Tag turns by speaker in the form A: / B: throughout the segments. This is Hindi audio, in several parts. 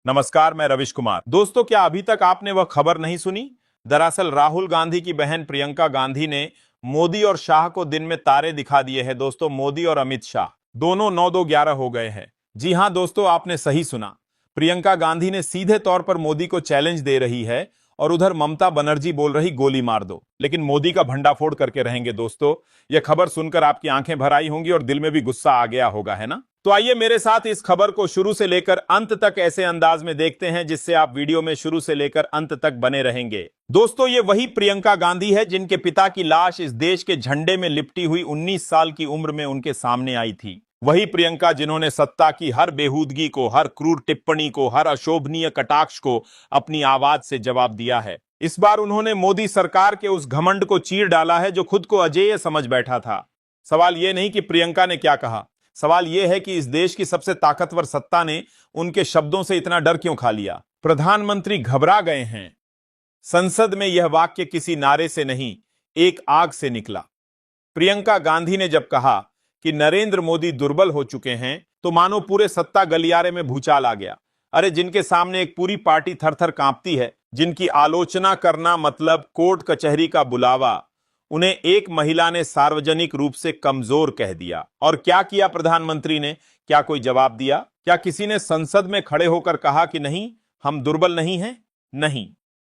A: नमस्कार, मैं रविश कुमार। दोस्तों, क्या अभी तक आपने वह खबर नहीं सुनी? दरअसल राहुल गांधी की बहन प्रियंका गांधी ने मोदी और शाह को दिन में तारे दिखा दिए हैं। दोस्तों, मोदी और अमित शाह दोनों 9-2-11 हो गए हैं। जी हां दोस्तों, आपने सही सुना। प्रियंका गांधी ने सीधे तौर पर मोदी को चैलेंज दे रही है और उधर ममता बनर्जी बोल रही गोली मार दो, लेकिन मोदी का भंडाफोड़ करके रहेंगे। दोस्तों, यह खबर सुनकर आपकी आंखें भर आई होंगी और दिल में भी गुस्सा आ गया होगा, है ना? तो आइए मेरे साथ इस खबर को शुरू से लेकर अंत तक ऐसे अंदाज में देखते हैं जिससे आप वीडियो में शुरू से लेकर अंत तक बने रहेंगे। दोस्तों, ये वही प्रियंका गांधी है जिनके पिता की लाश इस देश के झंडे में लिपटी हुई 19 साल की उम्र में उनके सामने आई थी। वही प्रियंका जिन्होंने सत्ता की हर बेहूदगी को, हर क्रूर टिप्पणी को, हर अशोभनीय कटाक्ष को अपनी आवाज से जवाब दिया है। इस बार उन्होंने मोदी सरकार के उस घमंड को चीर डाला है जो खुद को अजेय समझ बैठा था। सवाल यह नहीं कि प्रियंका ने क्या कहा, सवाल यह है कि इस देश की सबसे ताकतवर सत्ता ने उनके शब्दों से इतना डर क्यों खा लिया। प्रधानमंत्री घबरा गए हैं। संसद में यह वाक्य किसी नारे से नहीं, एक आग से निकला। प्रियंका गांधी ने जब कहा कि नरेंद्र मोदी दुर्बल हो चुके हैं, तो मानो पूरे सत्ता गलियारे में भूचाल आ गया। अरे, जिनके सामने एक पूरी पार्टी थर थर कांपती है, जिनकी आलोचना करना मतलब कोर्ट कचहरी का बुलावा, उन्हें एक महिला ने सार्वजनिक रूप से कमजोर कह दिया। और क्या किया प्रधानमंत्री ने? क्या कोई जवाब दिया? क्या किसी ने संसद में खड़े होकर कहा कि नहीं, हम दुर्बल नहीं हैं? नहीं,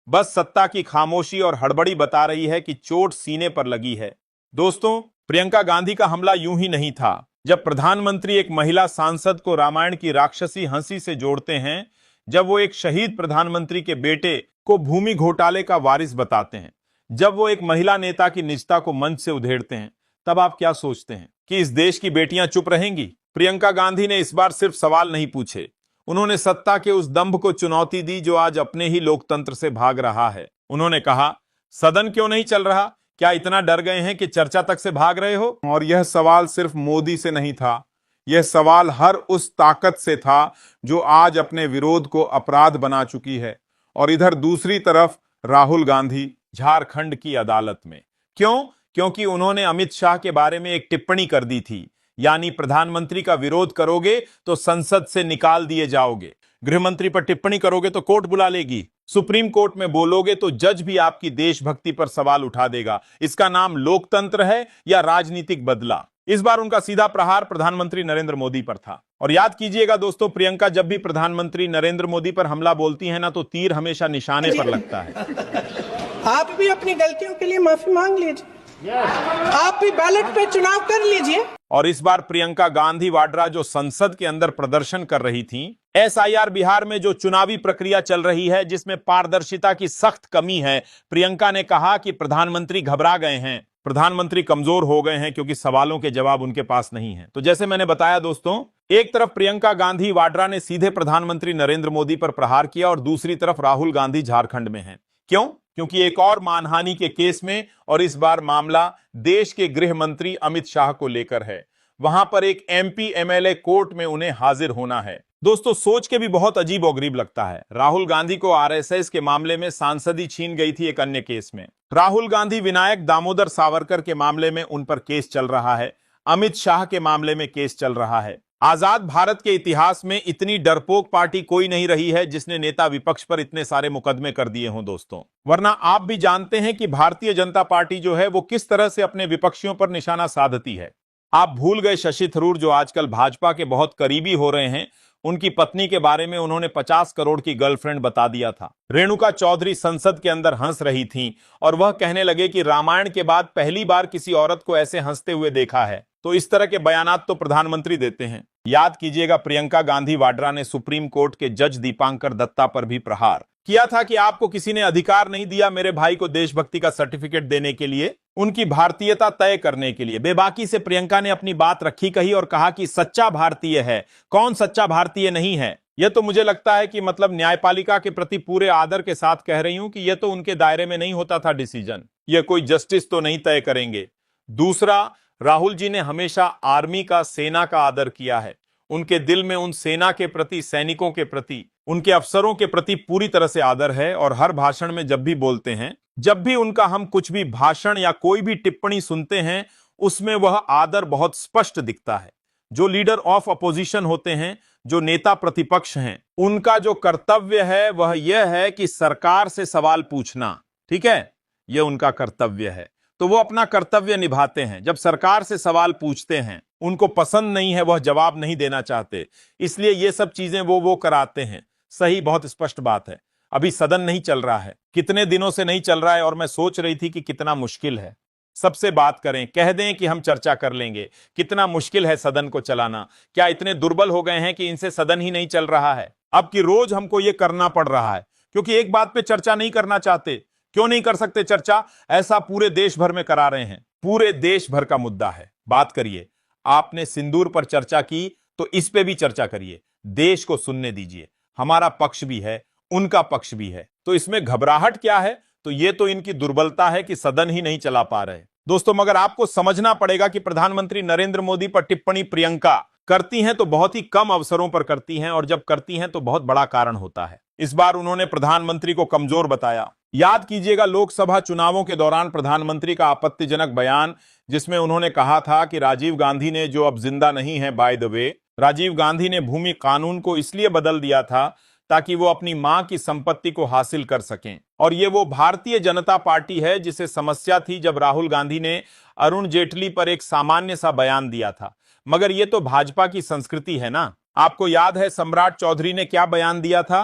A: बस सत्ता की खामोशी और हड़बड़ी बता रही है कि चोट सीने पर लगी है। दोस्तों, प्रियंका गांधी का हमला यूं ही नहीं था। जब प्रधानमंत्री एक महिला सांसद को रामायण की राक्षसी हंसी से जोड़ते हैं, जब वो एक शहीद प्रधानमंत्री के बेटे को भूमि घोटाले का वारिस बताते हैं, जब वो एक महिला नेता की निजता को मंच से उधेड़ते हैं, तब आप क्या सोचते हैं कि इस देश की बेटियां चुप रहेंगी? प्रियंका गांधी ने इस बार सिर्फ सवाल नहीं पूछे, उन्होंने सत्ता के उस दंभ को चुनौती दी जो आज अपने ही लोकतंत्र से भाग रहा है। उन्होंने कहा, सदन क्यों नहीं चल रहा? क्या इतना डर गए हैं कि चर्चा तक से भाग रहे हो? और यह सवाल सिर्फ मोदी से नहीं था, यह सवाल हर उस ताकत से था जो आज अपने विरोध को अपराध बना चुकी है। और इधर दूसरी तरफ राहुल गांधी झारखंड की अदालत में। क्यों? क्योंकि उन्होंने अमित शाह के बारे में एक टिप्पणी कर दी थी, यानी प्रधानमंत्री का विरोध करोगे तो संसद से निकाल दिए जाओगे, गृहमंत्री पर टिप्पणी करोगे तो कोर्ट बुला लेगी, सुप्रीम कोर्ट में बोलोगे तो जज भी आपकी देशभक्ति पर सवाल उठा देगा। इसका नाम लोकतंत्र है या राजनीतिक बदला? इस बार उनका सीधा प्रहार प्रधानमंत्री नरेंद्र मोदी पर था। और याद कीजिएगा दोस्तों, प्रियंका जब भी प्रधानमंत्री नरेंद्र मोदी पर हमला बोलती है ना, तो तीर हमेशा निशाने पर लगता है।
B: आप भी अपनी गलतियों के लिए माफी मांग लीजिए। आप भी बैलेट पे चुनाव कर लीजिए।
A: और इस बार प्रियंका गांधी वाड्रा जो संसद के अंदर प्रदर्शन कर रही थी, एसआईआर बिहार में जो चुनावी प्रक्रिया चल रही है जिसमें पारदर्शिता की सख्त कमी है, प्रियंका ने कहा कि प्रधानमंत्री घबरा गए हैं, प्रधानमंत्री कमजोर हो गए हैं क्योंकि सवालों के जवाब उनके पास नहीं है। तो जैसे मैंने बताया दोस्तों, एक तरफ प्रियंका गांधी वाड्रा ने सीधे प्रधानमंत्री नरेंद्र मोदी पर प्रहार किया और दूसरी तरफ राहुल गांधी झारखंड में हैं। क्यों? क्योंकि एक और मानहानि के केस में, और इस बार मामला देश के गृह मंत्री अमित शाह को लेकर है। वहां पर एक एमपी एमएलए कोर्ट में उन्हें हाजिर होना है। दोस्तों, सोच के भी बहुत अजीब और गरीब लगता है। राहुल गांधी को आरएसएस के मामले में सांसदी छीन गई थी एक अन्य केस में। राहुल गांधी विनायक दामोदर सावरकर के मामले में उन पर केस चल रहा है। अमित शाह के मामले में केस चल रहा है। आजाद भारत के इतिहास में इतनी डरपोक पार्टी कोई नहीं रही है जिसने नेता विपक्ष पर इतने सारे मुकदमे कर दिए हों दोस्तों। वरना आप भी जानते हैं कि भारतीय जनता पार्टी जो है वो किस तरह से अपने विपक्षियों पर निशाना साधती है। आप भूल गए शशि थरूर जो आजकल भाजपा के बहुत करीबी हो रहे हैं, उनकी पत्नी के बारे में उन्होंने 50 करोड़ की गर्लफ्रेंड बता दिया था। रेणुका चौधरी संसद के अंदर हंस रही थीं और वह कहने लगे कि रामायण के बाद पहली बार किसी औरत को ऐसे हंसते हुए देखा है। तो इस तरह के बयानात तो प्रधानमंत्री देते हैं। याद कीजिएगा, प्रियंका गांधी वाड्रा ने सुप्रीम कोर्ट के जज दीपांकर दत्ता पर भी प्रहार किया था कि आपको किसी ने अधिकार नहीं दिया मेरे भाई को देशभक्ति का सर्टिफिकेट देने के लिए, उनकी भारतीयता तय करने के लिए। बेबाकी से प्रियंका ने अपनी बात रखी कही और कहा कि सच्चा भारतीय है, कौन सच्चा भारतीय नहीं है। यह तो मुझे लगता है कि मतलब न्यायपालिका के प्रति पूरे आदर के साथ कह रही हूं कि यह तो उनके दायरे में नहीं होता था डिसीजन, यह कोई जस्टिस तो नहीं तय करेंगे। दूसरा, राहुल जी ने हमेशा आर्मी का, सेना का आदर किया है। उनके दिल में उन सेना के प्रति, सैनिकों के प्रति, उनके अफसरों के प्रति पूरी तरह से आदर है। और हर भाषण में जब भी बोलते हैं, जब भी उनका हम कुछ भी भाषण या कोई भी टिप्पणी सुनते हैं, उसमें वह आदर बहुत स्पष्ट दिखता है। जो लीडर ऑफ अपोजिशन होते हैं, जो नेता प्रतिपक्ष हैं, उनका जो कर्तव्य है वह यह है कि सरकार से सवाल पूछना। ठीक है, यह उनका कर्तव्य है। तो वो अपना कर्तव्य निभाते हैं। जब सरकार से सवाल पूछते हैं, उनको पसंद नहीं है, वह जवाब नहीं देना चाहते, इसलिए ये सब चीजें वो कराते हैं। सही, बहुत स्पष्ट बात है। अभी सदन नहीं चल रहा है, कितने दिनों से नहीं चल रहा है, और मैं सोच रही थी कि कितना मुश्किल है। सबसे बात करें, कह दें कि हम चर्चा कर लेंगे। कितना मुश्किल है सदन को चलाना। क्या इतने दुर्बल हो गए हैं कि इनसे सदन ही नहीं चल रहा है? अब कि रोज हमको यह करना पड़ रहा है, क्योंकि एक बात पे चर्चा नहीं करना चाहते। क्यों नहीं कर सकते चर्चा? ऐसा पूरे देश भर में करा रहे हैं, पूरे देश भर का मुद्दा है। बात करिए। आपने सिंदूर पर चर्चा की, तो इस पे भी चर्चा करिए। देश को सुनने दीजिए। हमारा पक्ष भी है, उनका पक्ष भी है, तो इसमें घबराहट क्या है? तो ये तो इनकी दुर्बलता है कि सदन ही नहीं चला पा रहे। दोस्तों, मगर आपको समझना पड़ेगा कि प्रधानमंत्री नरेंद्र मोदी पर टिप्पणी प्रियंका करती हैं तो बहुत ही कम अवसरों पर करती हैं, और जब करती हैं तो बहुत बड़ा कारण होता है। इस बार उन्होंने प्रधानमंत्री को कमजोर बताया। याद कीजिएगा लोकसभा चुनावों के दौरान प्रधानमंत्री का आपत्तिजनक बयान, जिसमें उन्होंने कहा था कि राजीव गांधी ने, जो अब जिंदा नहीं है by the way, Rajiv Gandhi ने भूमि कानून को इसलिए बदल दिया था ताकि वो अपनी मां की संपत्ति को हासिल कर सकें। और ये वो भारतीय जनता पार्टी है जिसे समस्या थी जब राहुल गांधी ने अरुण जेटली पर एक सामान्य सा बयान दिया था। मगर ये तो भाजपा की संस्कृति है ना। आपको याद है सम्राट चौधरी ने क्या बयान दिया था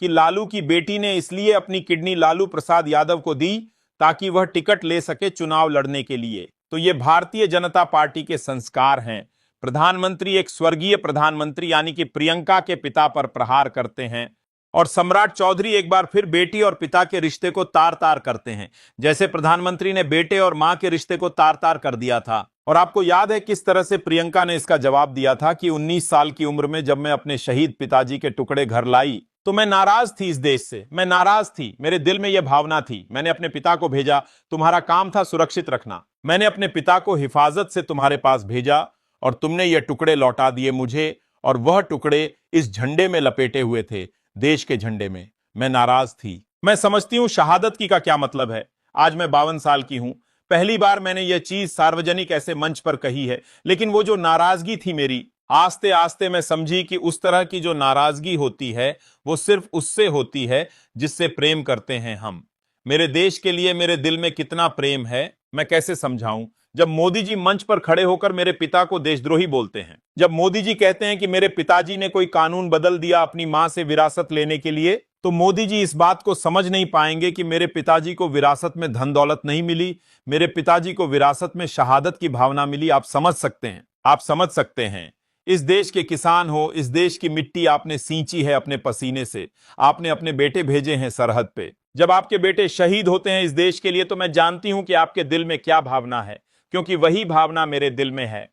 A: कि लालू की बेटी ने इसलिए अपनी किडनी लालू प्रसाद यादव को दी ताकि वह टिकट ले सके चुनाव लड़ने के लिए। तो ये भारतीय जनता पार्टी के संस्कार हैं। प्रधानमंत्री एक स्वर्गीय प्रधानमंत्री यानी कि प्रियंका के पिता पर प्रहार करते हैं, और सम्राट चौधरी एक बार फिर बेटी और पिता के रिश्ते को तार तार करते हैं, जैसे प्रधानमंत्री ने बेटे और मां के रिश्ते को तार तार कर दिया था। और आपको याद है किस तरह से प्रियंका ने इसका जवाब दिया था कि 19 साल की उम्र में जब मैं अपने शहीद पिताजी के टुकड़े घर लाई तो मैं नाराज थी इस देश से, मैं नाराज थी, मेरे दिल में यह भावना थी। मैंने अपने पिता को भेजा, तुम्हारा काम था सुरक्षित रखना। मैंने अपने पिता को हिफाजत से तुम्हारे पास भेजा और तुमने ये टुकड़े लौटा दिए मुझे, और वह टुकड़े इस झंडे में लपेटे हुए थे, देश के झंडे में। मैं नाराज थी। मैं समझती हूं शहादत की का क्या मतलब है। आज मैं 52 साल की हूं, पहली बार मैंने यह चीज सार्वजनिक ऐसे मंच पर कही है, लेकिन वो जो नाराजगी थी मेरी, आस्ते आस्ते मैं समझी कि उस तरह की जो नाराजगी होती है वो सिर्फ उससे होती है जिससे प्रेम करते हैं हम। मेरे देश के लिए मेरे दिल में कितना प्रेम है मैं कैसे समझाऊं। जब मोदी जी मंच पर खड़े होकर मेरे पिता को देशद्रोही बोलते हैं, जब मोदी जी कहते हैं कि मेरे पिताजी ने कोई कानून बदल दिया अपनी मां से विरासत लेने के लिए, तो मोदी जी इस बात को समझ नहीं पाएंगे कि मेरे पिताजी को विरासत में धन दौलत नहीं मिली, मेरे पिताजी को विरासत में शहादत की भावना मिली। आप समझ सकते हैं, आप समझ सकते हैं। इस देश के किसान हो, इस देश की मिट्टी आपने सींची है अपने पसीने से, आपने अपने बेटे भेजे हैं सरहद पे। जब आपके बेटे शहीद होते हैं इस देश के लिए, तो मैं जानती हूं कि आपके दिल में क्या भावना है, क्योंकि वही भावना मेरे दिल में है।